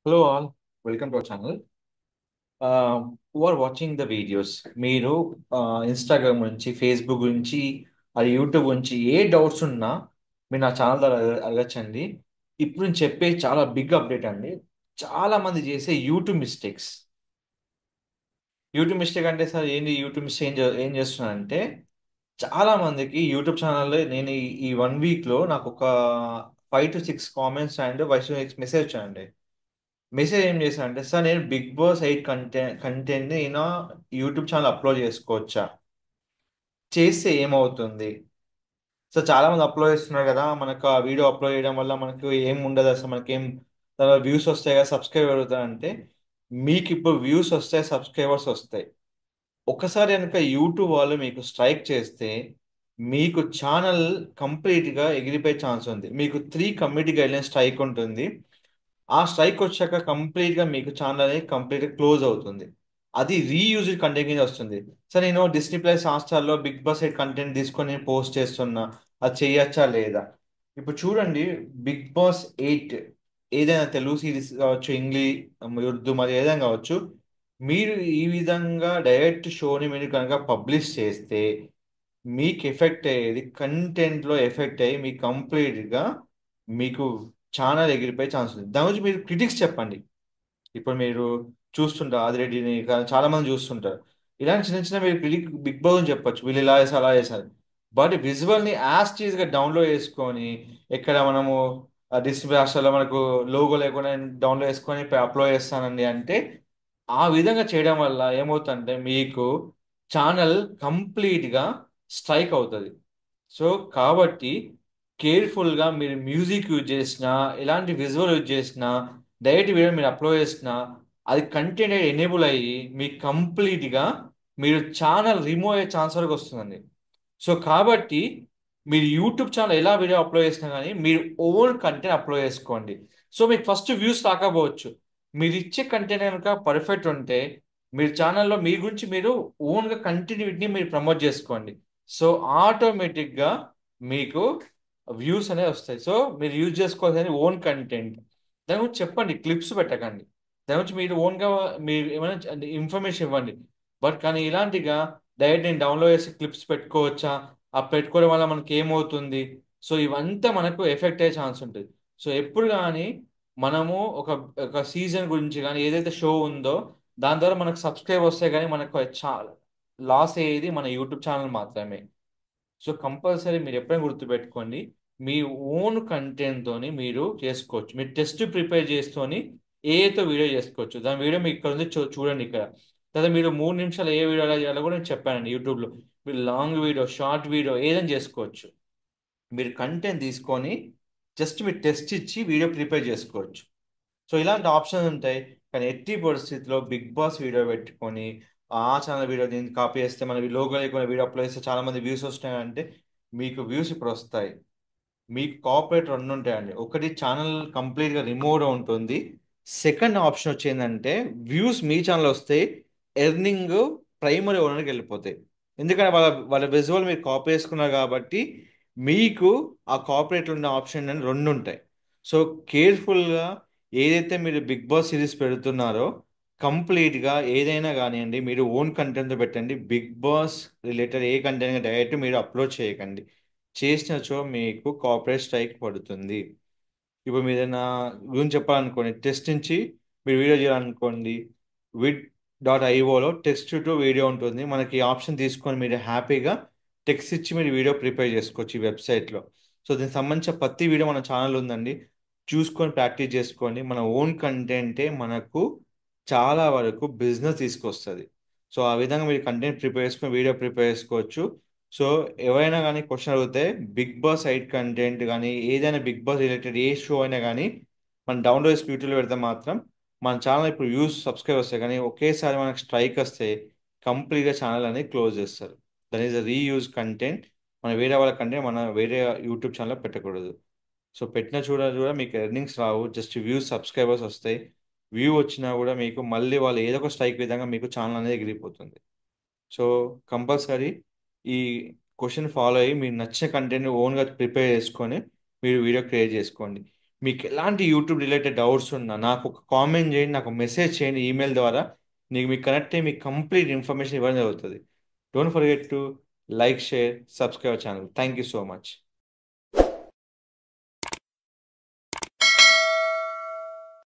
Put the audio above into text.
Hello all, welcome to our channel. Who are watching the videos? మీరు Instagram నుంచి, Facebook నుంచి, అది YouTube నుంచి ఏ డౌట్స్ ఉన్నా మీరు నా ఛానల్ ద్వారా అడగచ్చండి. ఇప్పుడు నేను చెప్పే చాలా బిగ్ అప్డేట్ అండి. చాలా మంది చేసే యూట్యూబ్ మిస్టేక్స్. యూట్యూబ్ మిస్టేక్ అంటే సార్ ఏంటి యూట్యూబ్ మిస్టేక్ ఏం చేస్తున్నానంటే చాలా మందికి యూట్యూబ్ ఛానల్లో నేను ఈ 1 వీక్లో నాకు ఒక 5 to 6 comments and 5 to 6 message వచ్చాయండి. మెసేజ్ ఏం చేశానంటే సార్ నేను బిగ్ బాస్ 8 కంటెంట్ నేను యూట్యూబ్ ఛానల్ అప్లోడ్ చేసుకోవచ్చా, చేస్తే ఏమవుతుంది? సో చాలా మంది అప్లోడ్ చేస్తున్నారు కదా, మనకు ఆ వీడియో అప్లోడ్ చేయడం వల్ల మనకు ఏం ఉండదు, అసలు మనకేం తర్వాత వ్యూస్ వస్తాయి కదా, సబ్స్క్రైబ్ అవుతారు అంటే మీకు ఇప్పుడు వ్యూస్ వస్తాయి, సబ్స్క్రైబర్స్ వస్తాయి. ఒకసారి కనుక యూట్యూబ్ వాళ్ళు మీకు స్ట్రైక్ చేస్తే మీకు ఛానల్ కంప్లీట్గా ఎగిరిపోయే ఛాన్స్ ఉంది. మీకు 3 కమ్యూనిటీ గైడ్లైన్స్ స్ట్రైక్ ఉంటుంది. ఆ స్ట్రైక్ వచ్చాక కంప్లీట్గా మీకు ఛానల్ అనేది కంప్లీట్గా క్లోజ్ అవుతుంది. అది రీయూజ్డ్ కంటెంట్ కింద వస్తుంది. సార్ నేను డిస్నీ ప్లస్ హాట్‌స్టార్‌లో బిగ్ బాస్ 8 కంటెంట్ తీసుకొని నేను పోస్ట్ చేస్తున్నా, అది చేయొచ్చా లేదా? ఇప్పుడు చూడండి, బిగ్ బాస్ 8 ఏదైనా తెలుగు సిరీస్ కావచ్చు, ఇంగ్లీష్, ఉర్దూ, మరి ఏదైనా కావచ్చు, మీరు ఈ విధంగా డైరెక్ట్ షోని మీరు కనుక పబ్లిష్ చేస్తే మీకు ఎఫెక్ట్ అయ్యేది కంటెంట్లో ఎఫెక్ట్ అయ్యి మీకు కంప్లీట్గా మీకు ఛానల్ ఎగిరిపోయే ఛాన్స్ ఉంది. దాని గురించి మీరు క్రిటిక్స్ చెప్పండి. ఇప్పుడు మీరు చూస్తుంటారు ఆదిరెడ్డిని, చాలా మంది చూస్తుంటారు. ఇలాంటి చిన్న చిన్న మీరు క్రిటిక్ బిగ్ బాస్ అని చెప్పొచ్చు, వీళ్ళు ఇలా చేస్తారు అలా చేశారు. బట్ విజువల్ని యాజ్ టీజ్గా డౌన్లోడ్ చేసుకొని ఇక్కడ మనము డిస్ప్లే హాస్టల్లో మనకు లోగో లేకుండా డౌన్లోడ్ చేసుకొని అప్లోడ్ చేస్తానండి అంటే ఆ విధంగా చేయడం వల్ల ఏమవుతుందంటే మీకు ఛానల్ కంప్లీట్గా స్ట్రైక్ అవుతుంది. సో కాబట్టి కేర్ఫుల్గా మీరు మ్యూజిక్ యూజ్ చేసినా, ఎలాంటి విజువల్ యూజ్ చేసినా, డైరెక్ట్ వీడియో మీరు అప్లోడ్ చేసినా అది కంటెంట్ ఎనేబుల్ అయ్యి మీకు కంప్లీట్గా మీరు ఛానల్ రిమూవ్ అయ్యే ఛాన్స్ వరకు వస్తుందండి. సో కాబట్టి మీరు యూట్యూబ్ ఛానల్ ఎలా వీడియో అప్లోడ్ చేసినా కానీ మీరు ఓన్ కంటెంట్ అప్లోడ్ చేసుకోండి. సో మీకు ఫస్ట్ వ్యూస్ రాకపోవచ్చు, మీరు ఇచ్చే కంటెంట్ కనుక పర్ఫెక్ట్ ఉంటే మీరు ఛానల్లో మీ గురించి మీరు ఓన్గా కంటిన్యూటీని మీరు ప్రమోట్ చేసుకోండి. సో ఆటోమేటిక్గా మీకు వ్యూస్ అనేవి వస్తాయి. సో మీరు యూజ్ చేసుకోవాల్సిన ఓన్ కంటెంట్, దాని గురించి చెప్పండి, క్లిప్స్ పెట్టకండి. దాని గురించి మీరు ఓన్గా మీరు ఏమైనా ఇన్ఫర్మేషన్ ఇవ్వండి. బట్ కానీ ఇలాంటిగా డైరెక్ట్ నేను డౌన్లోడ్ చేసి క్లిప్స్ పెట్టుకోవచ్చా, ఆ పెట్టుకోవడం వల్ల మనకి ఏమవుతుంది, సో ఇవంతా మనకు ఎఫెక్ట్ అయ్యే ఛాన్స్ ఉంటుంది. సో ఎప్పుడు కానీ మనము ఒక ఒక సీజన్ గురించి కానీ ఏదైతే షో ఉందో దాని ద్వారా మనకు సబ్స్క్రైబ్ వస్తాయి, కానీ మనకు లాస్ అయ్యేది మన యూట్యూబ్ ఛానల్ మాత్రమే. సో కంపల్సరీ మీరు ఎప్పుడైనా గుర్తుపెట్టుకోండి, మీ ఓన్ కంటెంట్తోని మీరు చేసుకోవచ్చు. మీరు టెస్ట్ ప్రిపేర్ చేసుకొని ఏతో వీడియో చేసుకోవచ్చు. దాని వీడియో మీకు ఇక్కడ ఉంది, చూడండి ఇక్కడ. లేదా మీరు 3 నిమిషాలు ఏ వీడియో ఎలా చేయాలో కూడా నేను చెప్పానండి యూట్యూబ్లో. మీరు లాంగ్ వీడియో, షార్ట్ వీడియో ఏదైనా చేసుకోవచ్చు. మీరు కంటెంట్ తీసుకొని జస్ట్ మీరు టెస్ట్ ఇచ్చి వీడియో ప్రిపేర్ చేసుకోవచ్చు. సో ఇలాంటి ఆప్షన్స్ ఉంటాయి. కానీ ఎట్టి పరిస్థితిలో బిగ్ బాస్ వీడియో పెట్టుకొని ఆ ఛానల్ వీడియో దీన్ని కాపీ చేస్తే మన లోగో లేకుండా వీడియో అప్లోడ్ చేస్తే చాలా మంది వ్యూస్ వస్తున్నాయి అంటే మీకు వ్యూస్ ఇప్పుడు వస్తాయి. మీకు కోఆపరేట్ రెండు ఉంటాయండి. ఒకటి ఛానల్ కంప్లీట్గా రిమూవ్ ఉంటుంది. సెకండ్ ఆప్షన్ వచ్చేందంటే వ్యూస్ మీ ఛానల్ వస్తాయి, ఎర్నింగ్ ప్రైమరీ ఓనర్కి వెళ్ళిపోతాయి. ఎందుకంటే వాళ్ళ వాళ్ళ విజువల్ మీరు కాపీ చేసుకున్నారు కాబట్టి మీకు ఆ కోఆపరేట్ ఉన్న ఆప్షన్ అని రెండు ఉంటాయి. సో కేర్ఫుల్గా ఏదైతే మీరు బిగ్ బాస్ సిరీస్ పెడుతున్నారో కంప్లీట్గా ఏదైనా కానివ్వండి మీరు ఓన్ కంటెంట్తో పెట్టండి. బిగ్ బాస్ రిలేటెడ్ ఏ కంటెంట్ డైరెక్ట్ మీరు అప్లోడ్ చేయకండి. చేసినచో మీకు కాపరేట్ స్ట్రైక్ పడుతుంది. ఇప్పుడు మీరు ఏదైనా గురించి చెప్పాలనుకోండి, టెస్ట్ నుంచి మీరు వీడియో చేయాలనుకోండి, విడ్.ioలో టెక్స్ట్ టు వీడియో ఉంటుంది. మనకి ఈ ఆప్షన్ తీసుకొని మీరు హ్యాపీగా టెక్స్ట్ ఇచ్చి మీరు వీడియో ప్రిపేర్ చేసుకోవచ్చు ఈ వెబ్సైట్లో. సో దీనికి సంబంధించిన ప్రతి వీడియో మన ఛానల్ ఉందండి, చూసుకొని ప్రాక్టీస్ చేసుకోండి. మన ఓన్ కంటెంటే మనకు చాలా వరకు బిజినెస్ తీసుకొస్తుంది. సో ఆ విధంగా మీరు కంటెంట్ ప్రిపేర్ చేసుకొని వీడియో ప్రిపేర్ చేసుకోవచ్చు. సో ఎవరైనా కానీ క్వశ్చన్ అడిగితే బిగ్ బాస్ 8 కంటెంట్ కానీ ఏదైనా బిగ్ బాస్ రిలేటెడ్ ఏ షో అయినా కానీ మనం డౌన్లోడ్ చేసుకుని యూట్యూబ్లో పెడితే మాత్రం మన ఛానల్ ఇప్పుడు వ్యూస్ సబ్స్క్రైబ్ వస్తాయి, కానీ ఒకేసారి మనకు స్ట్రైక్ వస్తే కంప్లీట్గా ఛానల్ అనేది క్లోజ్ చేస్తారు. That is reuse content. మన వేరే వాళ్ళ కంటెంట్ మన వేరే యూట్యూబ్ ఛానల్లో పెట్టకూడదు. సో పెట్టిన చూడ మీకు ఎర్నింగ్స్ రావు, జస్ట్ వ్యూస్ సబ్స్క్రైబర్స్ వస్తాయి. వ్యూ వచ్చినా కూడా మీకు మళ్ళీ వాళ్ళు ఏదో ఒక స్ట్రైక్ విధంగా మీకు ఛానల్ అనేది ఎగిరిపోతుంది. సో కంపల్సరీ ఈ క్వశ్చన్ ఫాలో అయ్యి మీరు నచ్చిన కంటెంట్ ఓన్గా ప్రిపేర్ చేసుకొని మీరు వీడియో క్రియేట్ చేసుకోండి. మీకు ఎలాంటి యూట్యూబ్ రిలేటెడ్ డౌట్స్ ఉన్నా నాకు ఒక కామెంట్ చేయండి, నాకు మెసేజ్ చేయండి ఈమెయిల్ ద్వారా. మీకు కనెక్ట్ అయ్యి మీకు కంప్లీట్ ఇన్ఫర్మేషన్ ఇవ్వడం జరుగుతుంది. Don't forget to like, share, subscribe channel. Thank you so much.